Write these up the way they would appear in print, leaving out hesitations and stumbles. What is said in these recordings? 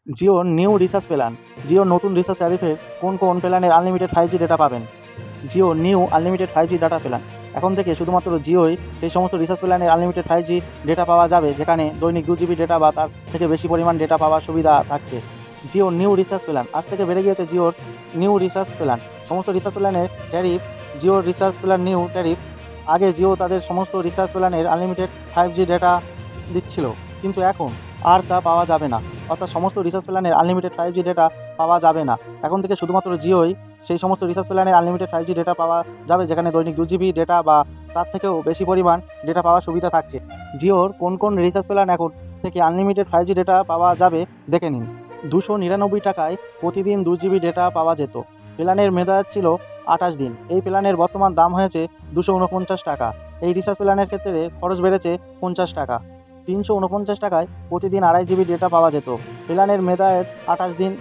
জিওর new recharge plan. জিওর নতুন রিচার্জ ট্যারিফে কোন কোন প্ল্যানের আনলিমিটেড 5G ডেটা পাবেন? Jio new unlimited 5G data plan. এখন থেকে শুধুমাত্র জিওই সেই সমস্ত রিচার্জ প্ল্যানের আনলিমিটেড 5G ডেটা পাওয়া যাবে যেখানে দৈনিক 2 GB ডেটা বা তার থেকে বেশি পরিমাণ ডেটা পাওয়ার সুবিধা থাকছে। জিও নিউ রিচার্জ প্ল্যান আজ থেকে বেড়ে গিয়েছে জিওর নিউ রিচার্জ প্ল্যান। সমস্ত রিচার্জ প্ল্যানের ট্যারিফ জিওর রিচার্জ প্ল্যান নিউ ট্যারিফ। আগে জিও তাদের সমস্ত রিচার্জ প্ল্যানের আনলিমিটেড 5G ডেটা দিচ্ছিল, কিন্তু এখন আর তা পাওয়া যাবে না। অর্থাৎ সমস্ত রিচার্জ প্ল্যানের আনলিমিটেড 5G ডেটা পাওয়া যাবে না। এখন থেকে শুধুমাত্র জিওই সেই সমস্ত রিচার্জ প্ল্যানের আনলিমিটেড 5G ডেটা পাওয়া যাবে যেখানে দৈনিক 2 GB ডেটা বা তার থেকেও বেশি পরিমাণ ডেটা পাওয়ার সুবিধা থাকছে। জিওর কোন কোন রিচার্জ প্ল্যান এখন থেকে আনলিমিটেড 5G ডেটা পাওয়া যাবে দেখে নিন। 299 টাকায় প্রতিদিন 2 GB ডেটা পাওয়া যেত। প্ল্যানের মেয়াদ ছিল 28 দিন। এই প্ল্যানের বর্তমান দাম হয়েছে 249 টাকা। এই রিচার্জ প্ল্যানের ক্ষেত্রে খরচ বেড়েছে 50 টাকা। 349 টাকায় প্রতিদিন 2.5 GB ডেটা পাওয়া যেত। প্ল্যানের মেয়াদ 28 দিন।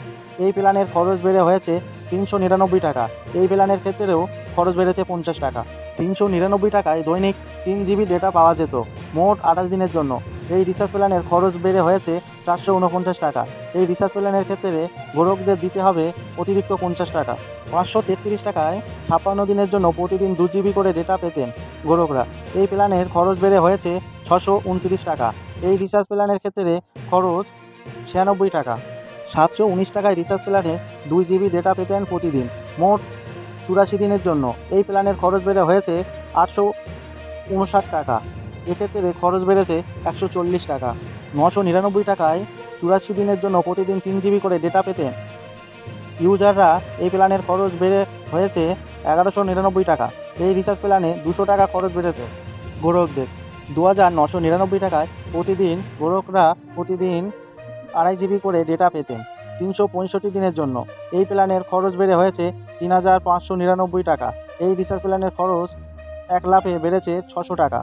এই প্ল্যানের খরচ বেড়ে হয়েছে 399 টাকা। এই প্ল্যানের ক্ষেত্রেও খরচ বেড়েছে 50 টাকা। 399 টাকায় দৈনিক 3 GB ডেটা পাওয়া যেত মোট 28 দিনের জন্য। এই রিচার্জ প্ল্যানের খরচ বেড়ে হয়েছে 449 টাকা। এই রিচার্জ প্ল্যানের ক্ষেত্রে গ্রাহকদের দিতে হবে অতিরিক্ত 50 টাকা। 533 টাকায় 56 দিনের জন্য প্রতিদিন 2 GB করে ডেটা পেতেন গ্রাহকরা। এই প্ল্যানের খরচ বেড়ে হয়েছে 629 টাকা। এই রিচার্জ প্ল্যানের ক্ষেত্রে খরচ 96 টাকা। 719 টাকায় রিচার্জ প্ল্যানে 2 GB ডেটা পেতেন প্রতিদিন মোট 84 দিনের জন্য। এই প্ল্যানের খরচ বেড়ে হয়েছে 859 টাকা। এক্ষেত্রে খরচ বেড়েছে 140 টাকা। 999 টাকায় 84 দিনের জন্য প্রতিদিন 3 GB করে ডেটা পেতেন ইউজাররা। এই প্ল্যানের খরচ বেড়ে হয়েছে 1199 টাকা। এই রিচার্জ প্ল্যানে 200 টাকা খরচ বেড়েছে গ্রাহকদের। 2999 টাকায় প্রতিদিন গ্রাহকরা প্রতিদিন 2.5 GB করে ডেটা পেতেন 365 দিনের জন্য। এই প্ল্যানের খরচ বেড়ে হয়েছে 3599 টাকা। এই রিচার্জ প্ল্যানের খরচ এক লাফে বেড়েছে 600 টাকা।